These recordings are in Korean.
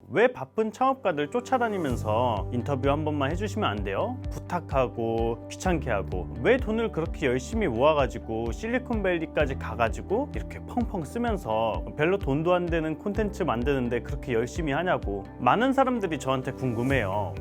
왜 바쁜 창업가들 쫓아다니면서 인터뷰 한 번만 해주시면 안 돼요? 부탁하고 귀찮게 하고 왜 돈을 그렇게 열심히 모아가지고 실리콘밸리까지 가가지고 이렇게 펑펑 쓰면서 별로 돈도 안 되는 콘텐츠 만드는데 그렇게 열심히 하냐고 많은 사람들이 저한테 궁금해요.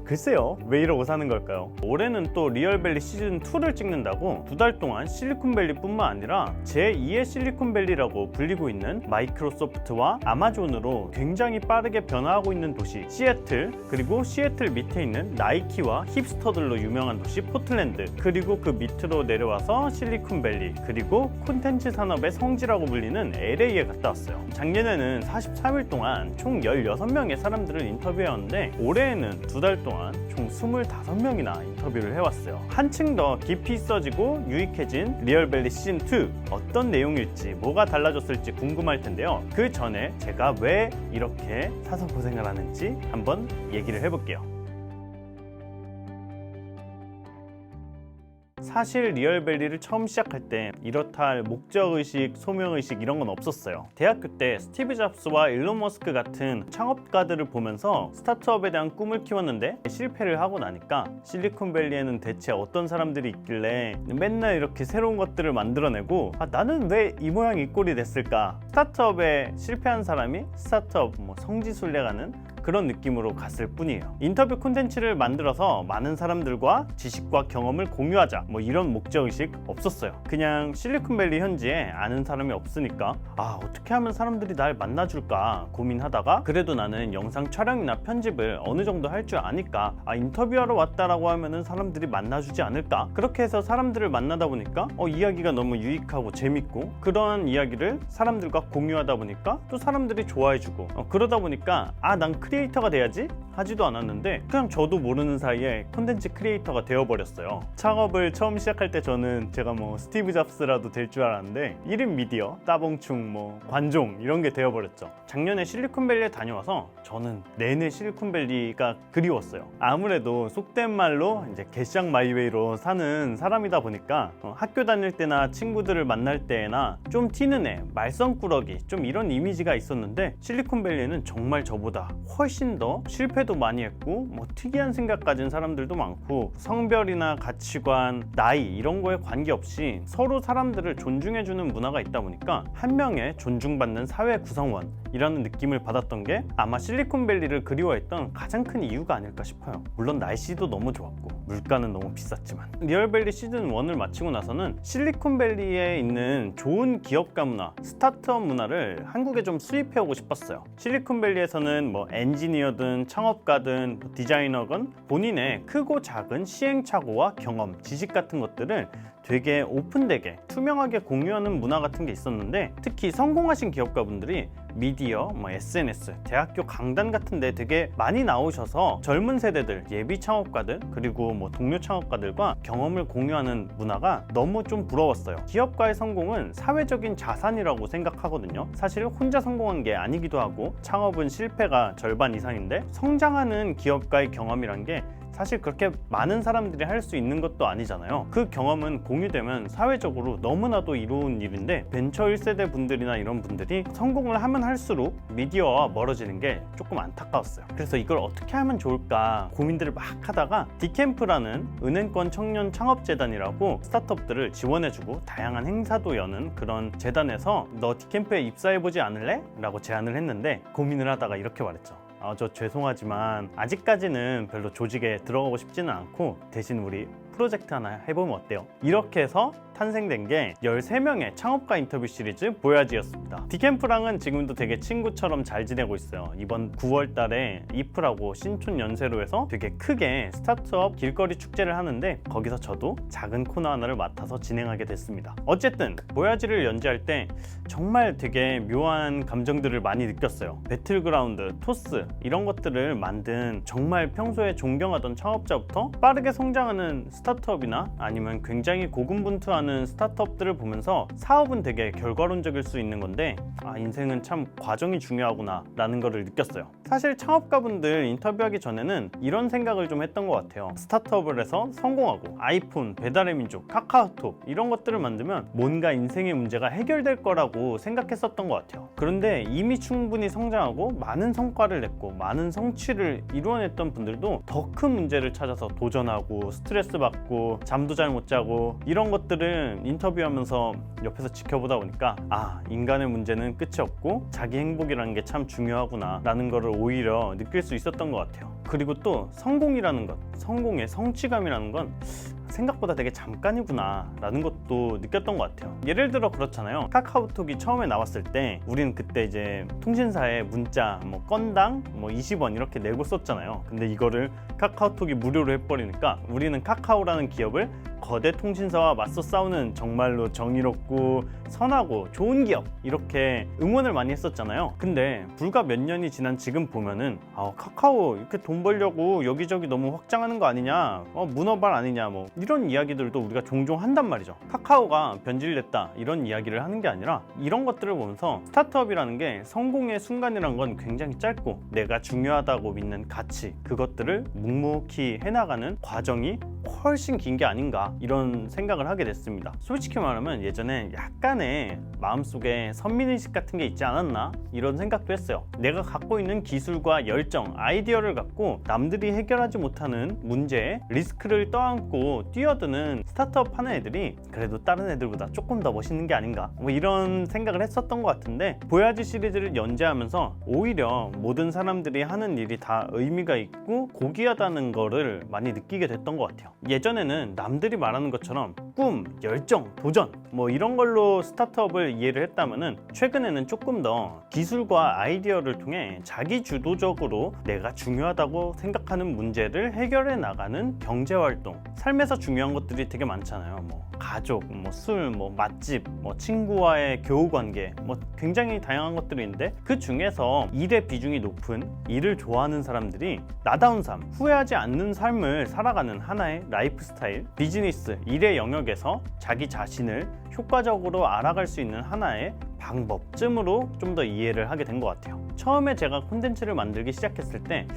글쎄요, 왜 이러고 사는 걸까요? 올해는 또 리얼밸리 시즌2를 찍는다고 2달 동안 실리콘밸리 뿐만 아니라 제2의 실리콘밸리라고 불리고 있는 마이크로소프트와 아마존으로 굉장히 빠르게 변화하고 있는 도시 시애틀, 그리고 시애틀 밑에 있는 나이키와 힙스터들로 유명한 도시 포틀랜드, 그리고 그 밑으로 내려와서 실리콘밸리, 그리고 콘텐츠 산업의 성지라고 불리는 LA에 갔다 왔어요. 작년에는 43일 동안 총 16명의 사람들을 인터뷰해왔는데 올해에는 2달 동안 총 25명이나 인터뷰를 해왔어요. 한층 더 깊이 있어지고 유익해진 리얼밸리 시즌2 어떤 내용일지 뭐가 달라졌을지 궁금할 텐데요. 그 전에 제가 왜 이렇게 사서 고생을 하는지 한번 얘기를 해볼게요. 사실 리얼밸리를 처음 시작할 때 이렇다 할 목적의식, 소명의식 이런 건 없었어요. 대학교 때 스티브 잡스와 일론 머스크 같은 창업가들을 보면서 스타트업에 대한 꿈을 키웠는데 실패를 하고 나니까 실리콘밸리에는 대체 어떤 사람들이 있길래 맨날 이렇게 새로운 것들을 만들어내고 나는 왜 이 모양 이 꼴이 됐을까? 스타트업에 실패한 사람이 스타트업 성지순례가는 그런 느낌으로 갔을 뿐이에요. 인터뷰 콘텐츠를 만들어서 많은 사람들과 지식과 경험을 공유하자 이런 목적의식 없었어요. 그냥 실리콘밸리 현지에 아는 사람이 없으니까 어떻게 하면 사람들이 날 만나줄까 고민하다가 그래도 나는 영상 촬영이나 편집을 어느 정도 할 줄 아니까 인터뷰하러 왔다라고 하면은 사람들이 만나주지 않을까, 그렇게 해서 사람들을 만나다 보니까 이야기가 너무 유익하고 재밌고 그러한 이야기를 사람들과 공유하다 보니까 또 사람들이 좋아해주고 그러다 보니까 난 크리에이터가 돼야지 하지도 않았는데 그냥 저도 모르는 사이에 콘텐츠 크리에이터가 되어버렸어요. 창업을 처음 시작할 때 저는 제가 스티브 잡스라도 될 줄 알았는데 1인 미디어, 따봉충, 관종 이런 게 되어버렸죠. 작년에 실리콘밸리에 다녀와서 저는 내내 실리콘밸리가 그리웠어요. 아무래도 속된 말로 이제 개쌍 마이웨이로 사는 사람이다 보니까 학교 다닐 때나 친구들을 만날 때나 좀 튀는 애, 말썽꾸러기 좀 이런 이미지가 있었는데 실리콘밸리에는 정말 저보다 훨씬 더 실패도 많이 했고 특이한 생각 가진 사람들도 많고 성별이나 가치관, 나이 이런 거에 관계없이 서로 사람들을 존중해주는 문화가 있다 보니까 한 명의 존중받는 사회 구성원이라는 느낌을 받았던 게 아마 실리콘밸리를 그리워했던 가장 큰 이유가 아닐까 싶어요. 물론 날씨도 너무 좋았고 물가는 너무 비쌌지만 리얼밸리 시즌1을 마치고 나서는 실리콘밸리에 있는 좋은 기업가 문화, 스타트업 문화를 한국에 좀 수입해오고 싶었어요. 실리콘밸리에서는 엔지니어든 창업가든 디자이너건 본인의 크고 작은 시행착오와 경험, 지식 같은 것들을 되게 오픈되게 투명하게 공유하는 문화 같은 게 있었는데 특히 성공하신 기업가분들이 미디어, SNS, 대학교 강단 같은 데 되게 많이 나오셔서 젊은 세대들, 예비 창업가들 그리고 동료 창업가들과 경험을 공유하는 문화가 너무 좀 부러웠어요. 기업가의 성공은 사회적인 자산이라고 생각하거든요. 사실 혼자 성공한 게 아니기도 하고 창업은 실패가 절반 이상인데 성장하는 기업가의 경험이란 게 사실 그렇게 많은 사람들이 할 수 있는 것도 아니잖아요. 그 경험은 공유되면 사회적으로 너무나도 이로운 일인데 벤처 1세대 분들이나 이런 분들이 성공을 하면 할수록 미디어와 멀어지는 게 조금 안타까웠어요. 그래서 이걸 어떻게 하면 좋을까 고민들을 막 하다가 디캠프라는 은행권 청년 창업재단이라고 스타트업들을 지원해주고 다양한 행사도 여는 그런 재단에서 너 디캠프에 입사해보지 않을래? 라고 제안을 했는데 고민을 하다가 이렇게 말했죠. 저 죄송하지만 아직까지는 별로 조직에 들어가고 싶지는 않고 대신 우리 프로젝트 하나 해보면 어때요? 이렇게 해서 탄생된 게 13명의 창업가 인터뷰 시리즈 보야지였습니다. 디캠프랑은 지금도 되게 친구처럼 잘 지내고 있어요. 이번 9월 달에 이프라고 신촌 연세로에서 되게 크게 스타트업 길거리 축제를 하는데 거기서 저도 작은 코너 하나를 맡아서 진행하게 됐습니다. 어쨌든 보야지를 연재할 때 정말 되게 묘한 감정들을 많이 느꼈어요. 배틀그라운드, 토스 이런 것들을 만든 정말 평소에 존경하던 창업자부터 빠르게 성장하는 스타트업이나 아니면 굉장히 고군분투하는 스타트업들을 보면서 사업은 되게 결과론적일 수 있는 건데 인생은 참 과정이 중요하구나 라는 거를 느꼈어요. 사실 창업가분들 인터뷰하기 전에는 이런 생각을 좀 했던 것 같아요. 스타트업을 해서 성공하고 아이폰, 배달의 민족, 카카오톡 이런 것들을 만들면 뭔가 인생의 문제가 해결될 거라고 생각했었던 것 같아요. 그런데 이미 충분히 성장하고 많은 성과를 냈고 많은 성취를 이루어냈던 분들도 더 큰 문제를 찾아서 도전하고 스트레스 받고 잠도 잘 못 자고 이런 것들을 인터뷰하면서 옆에서 지켜보다 보니까 인간의 문제는 끝이 없고 자기 행복이라는 게 참 중요하구나 라는 거를 오히려 느낄 수 있었던 것 같아요. 그리고 또 성공이라는 것, 성공의 성취감이라는 건 생각보다 되게 잠깐이구나 라는 것도 느꼈던 것 같아요. 예를 들어 그렇잖아요. 카카오톡이 처음에 나왔을 때 우리는 그때 이제 통신사에 문자 건당 20원 이렇게 내고 썼잖아요. 근데 이거를 카카오톡이 무료로 해버리니까 우리는 카카오라는 기업을 거대 통신사와 맞서 싸우는 정말로 정의롭고 선하고 좋은 기업 이렇게 응원을 많이 했었잖아요. 근데 불과 몇 년이 지난 지금 보면은 카카오 이렇게 돈 벌려고 여기저기 너무 확장하는 거 아니냐, 문어발 아니냐, 이런 이야기들도 우리가 종종 한단 말이죠. 카카오가 변질됐다 이런 이야기를 하는 게 아니라 이런 것들을 보면서 스타트업이라는 게 성공의 순간이란 건 굉장히 짧고 내가 중요하다고 믿는 가치, 그것들을 묵묵히 해나가는 과정이 훨씬 긴 게 아닌가 이런 생각을 하게 됐습니다. 솔직히 말하면 예전에 약간의 마음속에 선민의식 같은 게 있지 않았나 이런 생각도 했어요. 내가 갖고 있는 기술과 열정, 아이디어를 갖고 남들이 해결하지 못하는 문제에 리스크를 떠안고 뛰어드는 스타트업 하는 애들이 그래도 다른 애들보다 조금 더 멋있는 게 아닌가 이런 생각을 했었던 것 같은데, 보야지 시리즈를 연재하면서 오히려 모든 사람들이 하는 일이 다 의미가 있고 고귀하다는 거를 많이 느끼게 됐던 것 같아요. 예전에는 남들이 말하는 것처럼 꿈, 열정, 도전 이런 걸로 스타트업을 이해를 했다면은 최근에는 조금 더 기술과 아이디어를 통해 자기 주도적으로 내가 중요하다고 생각하는 문제를 해결해 나가는 경제활동, 삶에서 중요한 것들이 되게 많잖아요. 가족, 술, 맛집, 친구와의 교우관계 굉장히 다양한 것들이 있는데 그 중에서 일의 비중이 높은 일을 좋아하는 사람들이 나다운 삶, 후회하지 않는 삶을 살아가는 하나의 라이프 스타일, 비즈니스, 일의 영역에서 자기 자신을 효과적으로 알아갈 수 있는 하나의 방법쯤으로 좀 더 이해를 하게 된 것 같아요. 처음에 제가 콘텐츠를 만들기 시작했을 때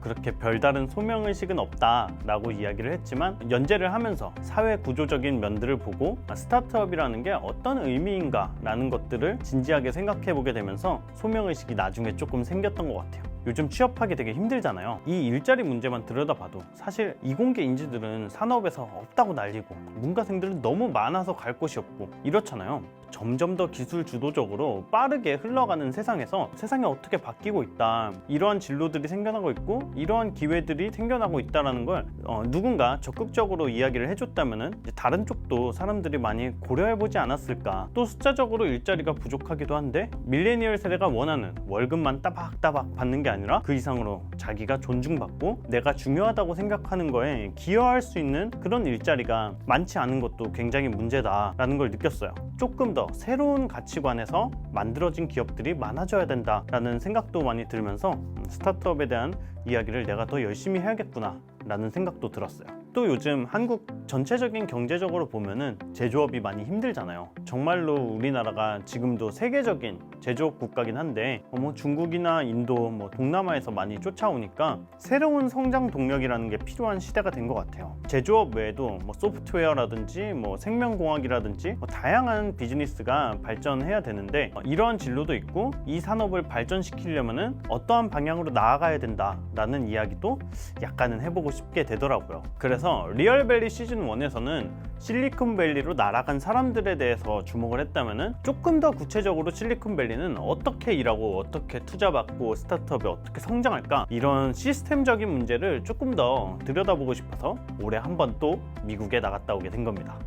그렇게 별다른 소명의식은 없다 라고 이야기를 했지만, 연재를 하면서 사회 구조적인 면들을 보고 스타트업이라는 게 어떤 의미인가 라는 것들을 진지하게 생각해 보게 되면서 소명의식이 나중에 조금 생겼던 것 같아요. 요즘 취업하기 되게 힘들잖아요. 이 일자리 문제만 들여다봐도 사실 이공계 인재들은 산업에서 없다고 난리고 문과생들은 너무 많아서 갈 곳이 없고 이렇잖아요. 점점 더 기술 주도적으로 빠르게 흘러가는 세상에서 세상이 어떻게 바뀌고 있다, 이러한 진로들이 생겨나고 있고 이러한 기회들이 생겨나고 있다는 걸 누군가 적극적으로 이야기를 해줬다면 다른 쪽도 사람들이 많이 고려해보지 않았을까. 또 숫자적으로 일자리가 부족하기도 한데 밀레니얼 세대가 원하는 월급만 따박따박 받는 게 아니라 그 이상으로 자기가 존중받고 내가 중요하다고 생각하는 거에 기여할 수 있는 그런 일자리가 많지 않은 것도 굉장히 문제다라는 걸 느꼈어요. 조금 더 새로운 가치관에서 만들어진 기업들이 많아져야 된다라는 생각도 많이 들면서 스타트업에 대한 이야기를 내가 더 열심히 해야겠구나 라는 생각도 들었어요. 또 요즘 한국 전체적인 경제적으로 보면은 제조업이 많이 힘들잖아요. 정말로 우리나라가 지금도 세계적인 제조업 국가긴 한데 중국이나 인도, 동남아에서 많이 쫓아오니까 새로운 성장 동력이라는 게 필요한 시대가 된 것 같아요. 제조업 외에도 소프트웨어라든지 생명공학이라든지 다양한 비즈니스가 발전해야 되는데 이러한 진로도 있고 이 산업을 발전시키려면은 어떠한 방향으로 나아가야 된다라는 이야기도 약간은 해보고 싶게 되더라고요. 그래서 리얼밸리 시즌 1에서는 실리콘밸리로 날아간 사람들에 대해서 주목을 했다면은 조금 더 구체적으로 실리콘밸리는 어떻게 일하고 어떻게 투자받고 스타트업이 어떻게 성장할까, 이런 시스템적인 문제를 조금 더 들여다보고 싶어서 올해 한 번 또 미국에 나갔다 오게 된 겁니다.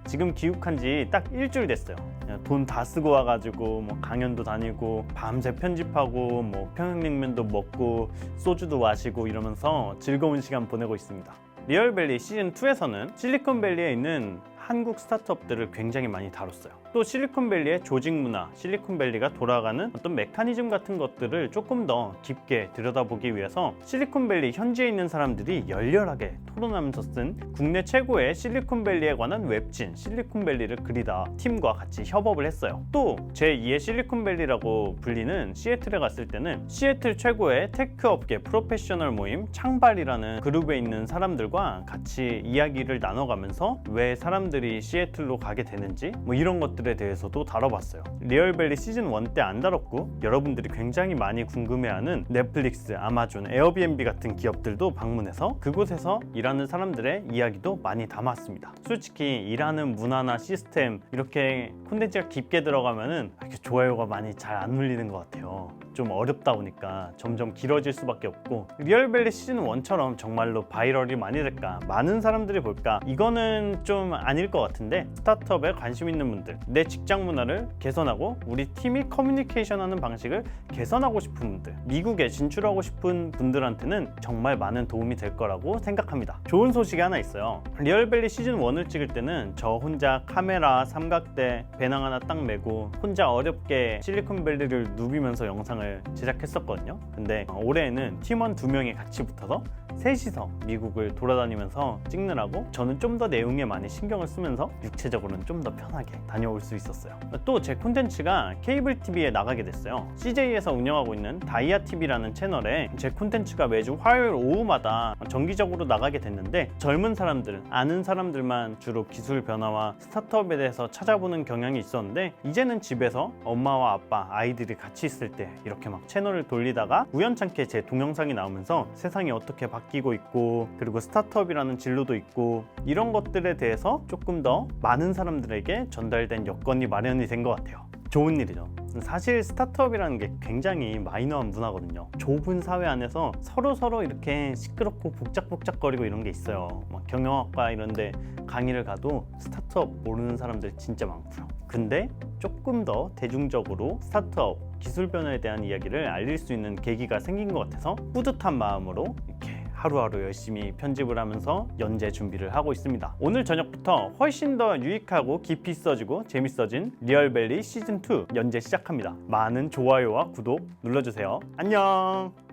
지금 귀국한 지 딱 일주일 됐어요. 돈 다 쓰고 와가지고 강연도 다니고 밤새 편집하고 평양냉면도 먹고 소주도 마시고 이러면서 즐거운 시간 보내고 있습니다. 리얼밸리 시즌2에서는 실리콘밸리에 있는 한국 스타트업들을 굉장히 많이 다뤘어요. 또 실리콘밸리의 조직 문화, 실리콘밸리가 돌아가는 어떤 메커니즘 같은 것들을 조금 더 깊게 들여다보기 위해서 실리콘밸리 현지에 있는 사람들이 열렬하게 토론하면서 쓴 국내 최고의 실리콘밸리에 관한 웹진 실리콘밸리를 그리다 팀과 같이 협업을 했어요. 또 제2의 실리콘밸리라고 불리는 시애틀에 갔을 때는 시애틀 최고의 테크 업계 프로페셔널 모임 창발이라는 그룹에 있는 사람들과 같이 이야기를 나눠가면서 왜 사람들이 시애틀로 가게 되는지 뭐 이런 것들에 대해서도 다뤄봤어요. 리얼밸리 시즌 1 때 안 다뤘고 여러분들이 굉장히 많이 궁금해하는 넷플릭스, 아마존, 에어비앤비 같은 기업들도 방문해서 그곳에서 일하는 사람들의 이야기도 많이 담았습니다. 솔직히 일하는 문화나 시스템 이렇게 콘텐츠가 깊게 들어가면은 이렇게 좋아요가 많이 잘 안 눌리는 것 같아요. 좀 어렵다 보니까 점점 길어질 수밖에 없고 리얼밸리 시즌 1처럼 정말로 바이럴이 많이 될까, 많은 사람들이 볼까, 이거는 좀 아닐 것 같은데 스타트업에 관심 있는 분들, 내 직장 문화를 개선하고 우리 팀이 커뮤니케이션하는 방식을 개선하고 싶은 분들, 미국에 진출하고 싶은 분들한테는 정말 많은 도움이 될 거라고 생각합니다. 좋은 소식이 하나 있어요. 리얼밸리 시즌 1을 찍을 때는 저 혼자 카메라, 삼각대, 배낭 하나 딱 메고 혼자 어렵게 실리콘밸리를 누비면서 영상을 제작했었거든요. 근데 올해에는 팀원 2명이 같이 붙어서 셋이서 미국을 돌아다니면서 찍느라고 저는 좀 더 내용에 많이 신경을 쓰면서 육체적으로는 좀 더 편하게 다녀올 수 있었어요. 또 제 콘텐츠가 케이블 TV에 나가게 됐어요. CJ에서 운영하고 있는 다이아 TV라는 채널에 제 콘텐츠가 매주 화요일 오후마다 정기적으로 나가게 됐는데 젊은 사람들, 아는 사람들만 주로 기술 변화와 스타트업에 대해서 찾아보는 경향이 있었는데 이제는 집에서 엄마와 아빠, 아이들이 같이 있을 때 이렇게 막 채널을 돌리다가 우연찮게 제 동영상이 나오면서 세상이 어떻게 바뀌고 있고 그리고 스타트업이라는 진로도 있고 이런 것들에 대해서 조금 더 많은 사람들에게 전달된 여건이 마련이 된 것 같아요. 좋은 일이죠. 사실 스타트업이라는 게 굉장히 마이너한 문화거든요. 좁은 사회 안에서 서로 이렇게 시끄럽고 복작복작거리고 이런 게 있어요. 막 경영학과 이런데 강의를 가도 스타트업 모르는 사람들 진짜 많고요. 근데 조금 더 대중적으로 스타트업, 기술 변화에 대한 이야기를 알릴 수 있는 계기가 생긴 것 같아서 뿌듯한 마음으로 이렇게 하루하루 열심히 편집을 하면서 연재 준비를 하고 있습니다. 오늘 저녁부터 훨씬 더 유익하고 깊이 있어지고 재밌어진 리얼밸리 시즌2 연재 시작합니다. 많은 좋아요와 구독 눌러주세요. 안녕!